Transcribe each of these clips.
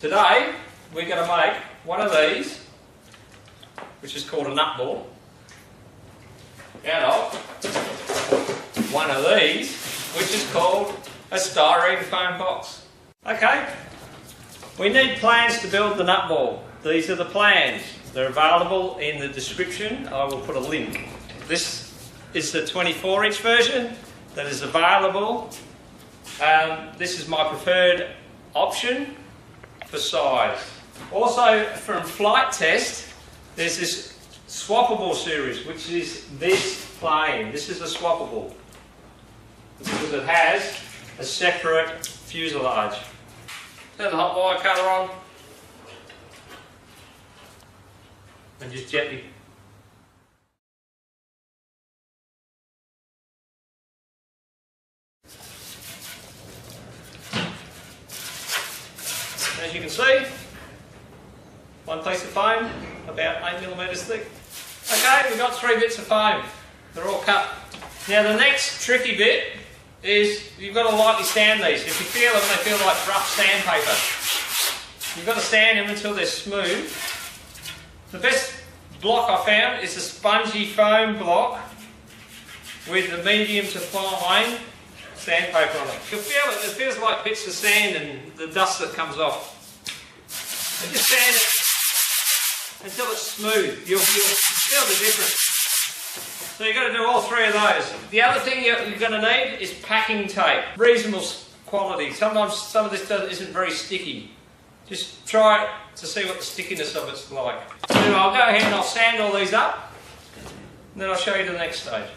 Today we're going to make one of these, which is called a nutball, out of one of these, which is called a styrene foam box. Okay, we need plans to build the nutball. These are the plans. They're available in the description. I will put a link. This is the 24-inch version that is available. This is my preferred option for size. Also, from Flight Test, there's this swappable series, which is this plane. This is a swappable because it has a separate fuselage. Turn the hot wire cutter on and just gently as you can see, one piece of foam, about 8mm thick. Okay, we've got 3 bits of foam. They're all cut. Now the next tricky bit is you've got to lightly sand these. If you feel them, they feel like rough sandpaper. You've got to sand them until they're smooth. The best block I found is a spongy foam block with a medium to fine sandpaper on it. You'll feel it. It feels like bits of sand and the dust that comes off. And just sand it until it's smooth. You'll feel the difference. So you've got to do all 3 of those. The other thing you're going to need is packing tape. Reasonable quality. Sometimes some of this isn't very sticky. Just try it to see what the stickiness of it's like. So I'll go ahead and I'll sand all these up, and then I'll show you the next stage.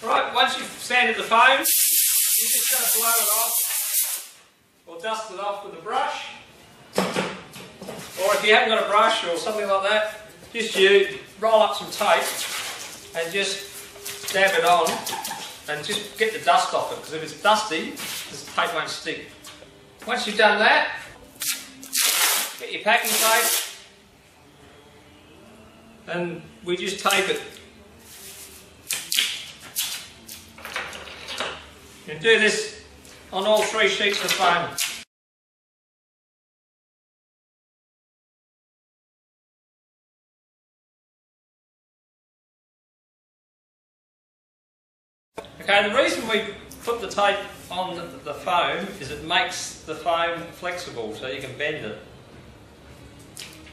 Right, once you've sanded the foam, you're just going to blow it off or dust it off with a brush. Or if you haven't got a brush or something like that, just you roll up some tape and just dab it on and just get the dust off it, because if it's dusty, the tape won't stick. Once you've done that, get your packing tape and we just tape it. You can do this on all 3 sheets of foam. Okay, the reason we put the tape on the foam is it makes the foam flexible so you can bend it.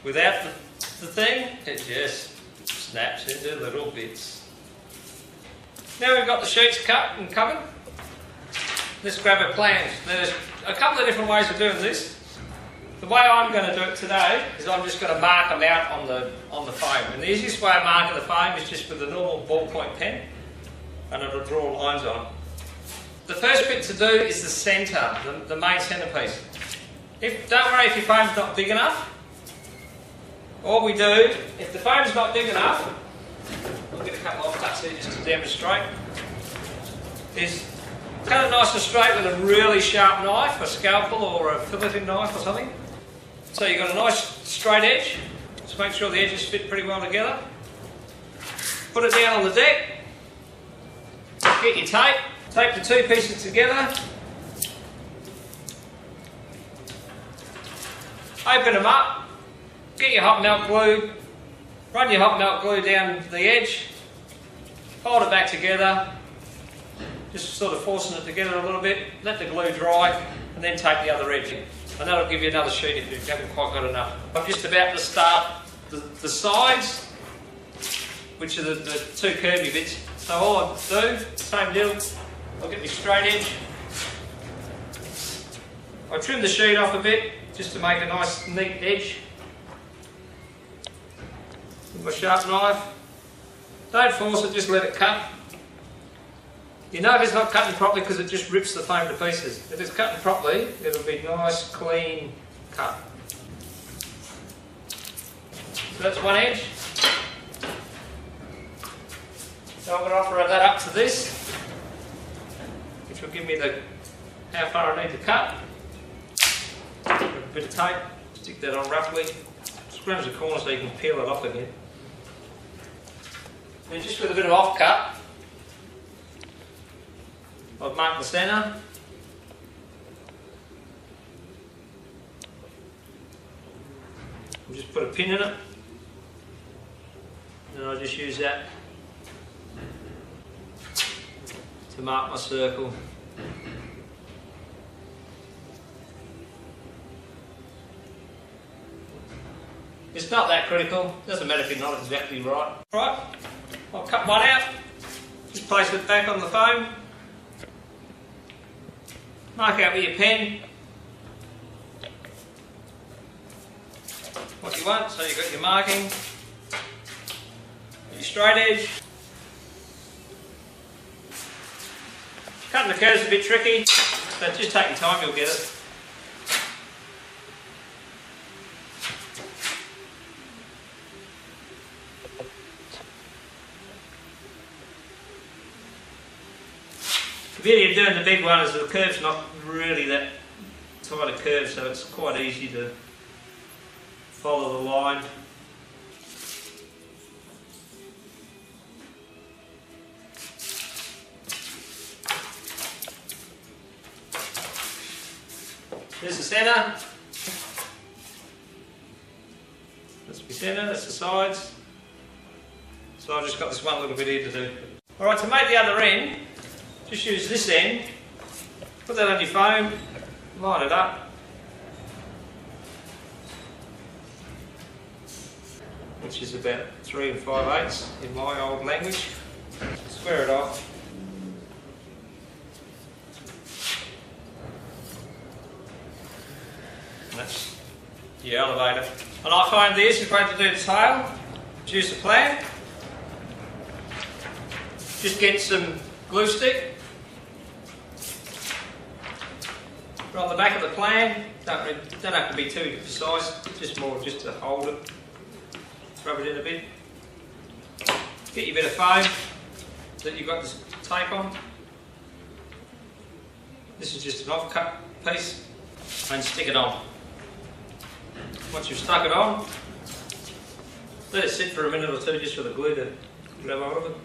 Without the thing, it just snaps into little bits. Now we've got the sheets cut and covered. Let's grab our plans. There's a couple of different ways of doing this. The way I'm going to do it today is I'm just going to mark them out on the foam. And the easiest way of marking the foam is just with a normal ballpoint pen, and it'll draw lines on. The first bit to do is the centre, the main centrepiece. Don't worry if your foam's not big enough. All we do, if the foam's not big enough, I'll get a couple of cuts here just to demonstrate, is cut it nice and straight with a really sharp knife, a scalpel or a filleting knife or something. So you've got a nice straight edge. Just make sure the edges fit pretty well together. Put it down on the deck. Get your tape. Tape the 2 pieces together. Open them up. Get your hot melt glue. Run your hot melt glue down the edge. Hold it back together. Just sort of forcing it together a little bit, let the glue dry, and then tape the other edge. And that'll give you another sheet if you haven't quite got enough. I'm just about to start the sides, which are the 2 curvy bits. So all I do, same deal, I'll get my straight edge. I trim the sheet off a bit, just to make a nice neat edge. With my sharp knife. Don't force it, just let it cut. You know if it's not cutting properly because it just rips the foam to pieces. If it's cutting properly, it'll be nice, clean cut. So that's one edge. So I'm going to offer that up to this, which will give me how far I need to cut. A bit of tape, stick that on roughly. Scrunch the corner so you can peel it off again. And just with a bit of off cut, I've marked the centre. I'll just put a pin in it. And I'll just use that to mark my circle. It's not that critical, doesn't matter if you're not exactly right. Right, I'll cut one out, just place it back on the foam. Mark out with your pen what you want, so you've got your marking, your straight edge. Cutting the curves is a bit tricky, but just take your time, you'll get it. The beauty of doing the big one is the curve's not really that tight a curve, so it's quite easy to follow the line. There's the centre. That's the centre, that's the sides. So I've just got this one little bit here to do. Alright, to make the other end, just use this end, put that on your foam, line it up. Which is about 3 5/8 in my old language. Square it off. And that's your elevator. And I find the easiest way to do the tail, use the plan. Just get some glue stick. Put on the back of the plan. Don't have to be too precise, just more just to hold it. Rub it in a bit. Get your bit of foam that you've got this tape on. This is just an off-cut piece, and stick it on. Once you've stuck it on, let it sit for a minute or two just for the glue to grab hold of it.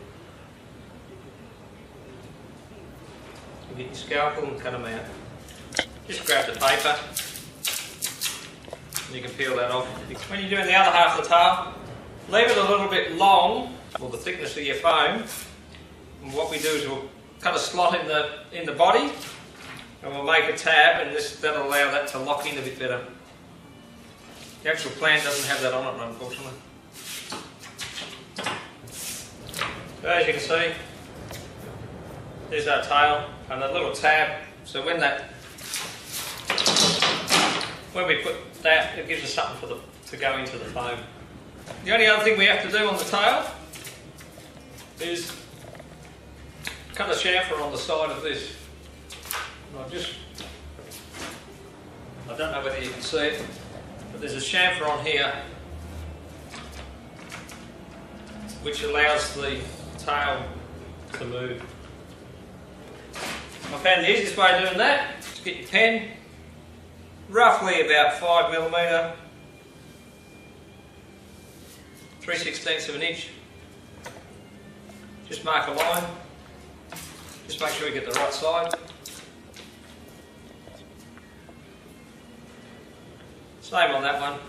You get your scalpel and cut them out. Just grab the paper and you can peel that off. When you're doing the other half of the tail, leave it a little bit long, or the thickness of your foam. And what we do is we'll cut a slot in the body, and we'll make a tab, and that'll allow that to lock in a bit better. The actual plan doesn't have that on it, unfortunately. So as you can see, there's our tail and a little tab. So when we put that, it gives us something to go into the foam. The only other thing we have to do on the tail is cut a chamfer on the side of this. And I don't know whether you can see it, but there's a chamfer on here which allows the tail to move. I found the easiest way of doing that is to get your pen, roughly about 5mm, 3/16 of an inch. Just mark a line. Just make sure you get the right side. Same on that one.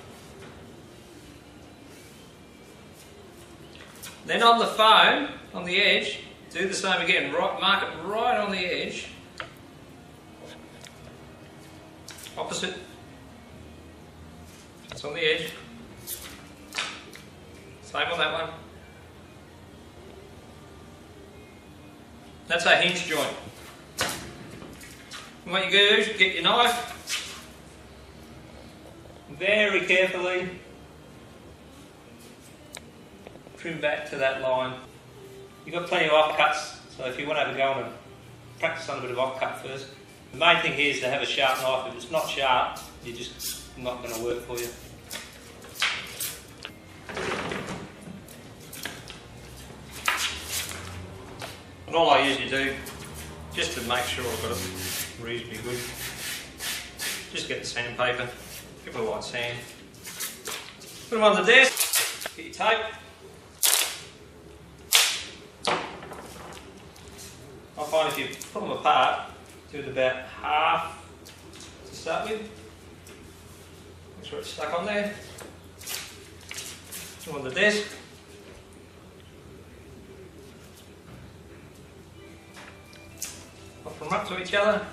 Then on the foam, on the edge, do the same again. Mark it right on the edge. Opposite. It's on the edge. Same on that one. That's our hinge joint. And what you do is you get your knife, very carefully trim back to that line. You've got plenty of offcuts, so if you want to have a go and practice on a bit of offcut first. The main thing here is to have a sharp knife. If it's not sharp, you're just not going to work for you. And all I usually do, just to make sure I've got it reasonably good, just get the sandpaper, give it a light sand, put them on the desk, get your tape. I find if you put them apart, do it about half to start with. Make sure it's stuck on there. On the desk. Pop them up to each other.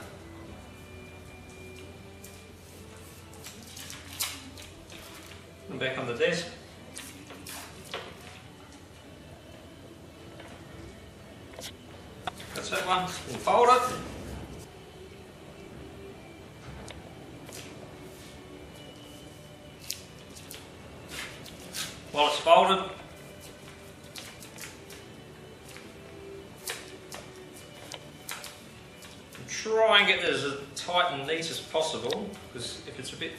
And back on the desk. That's that one. We'll fold it. While it's folded, try and get it as tight and neat as possible, because if it's a bit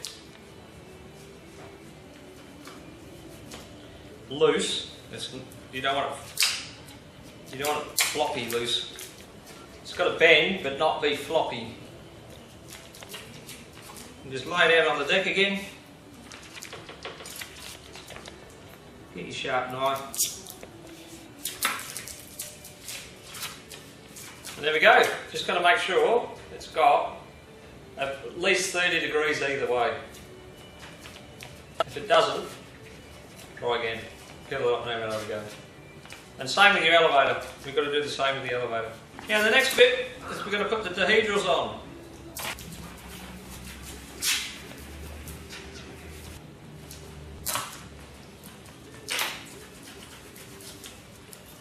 loose, you don't want it floppy loose. It's got to bend but not be floppy. And just lay it out on the deck again. Get your sharp knife. And there we go. Just got to make sure it's got at least 30 degrees either way. If it doesn't, try again. Peel it up and have another go. And same with your elevator. We've got to do the same with the elevator. Now the next bit is we're going to put the dehedrals on.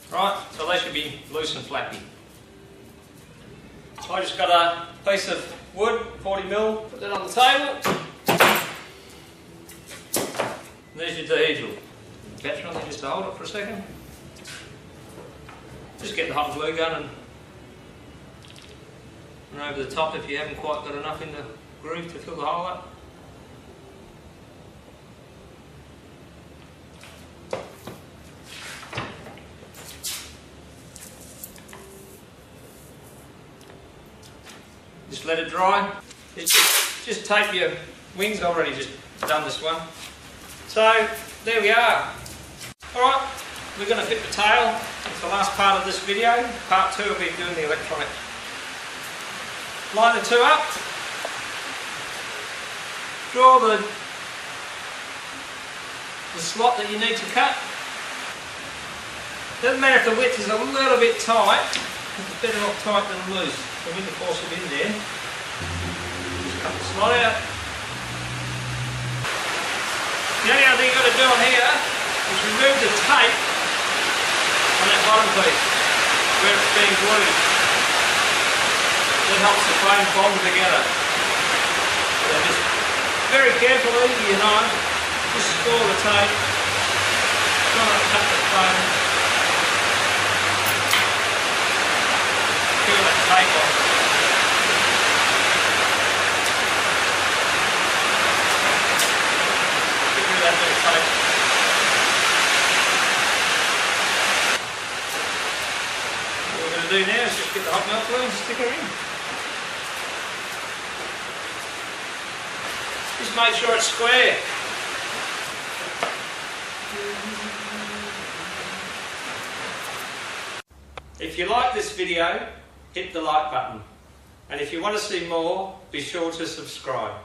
Right, so they should be loose and flappy. So I just got a piece of wood, 40mm, put that on the table. And there's your dehedral. Catch on there just to hold it for a second. Just get the hot glue gun and over the top if you haven't quite got enough in the groove to fill the hole up. Just let it dry. Just tape your wings. I've already just done this one. So there we are. Alright, we're going to fit the tail. It's the last part of this video. Part 2 will be doing the electronic. Line the two up. Draw the slot that you need to cut. Doesn't matter if the width is a little bit tight. It's better not tight than loose. So when you force it in there, just cut the slot out. The only other thing you've got to do on here is remove the tape on that bottom piece where it's being glued. That helps the foam bond together. So just very carefully, you know, just score the tape. Try not to cut the foam. Peel that tape off. Get rid of that bit of tape. What we're going to do now is just get the hot melt glue and stick her in. Just make sure it's square. If you like this video, hit the like button. And if you want to see more, be sure to subscribe.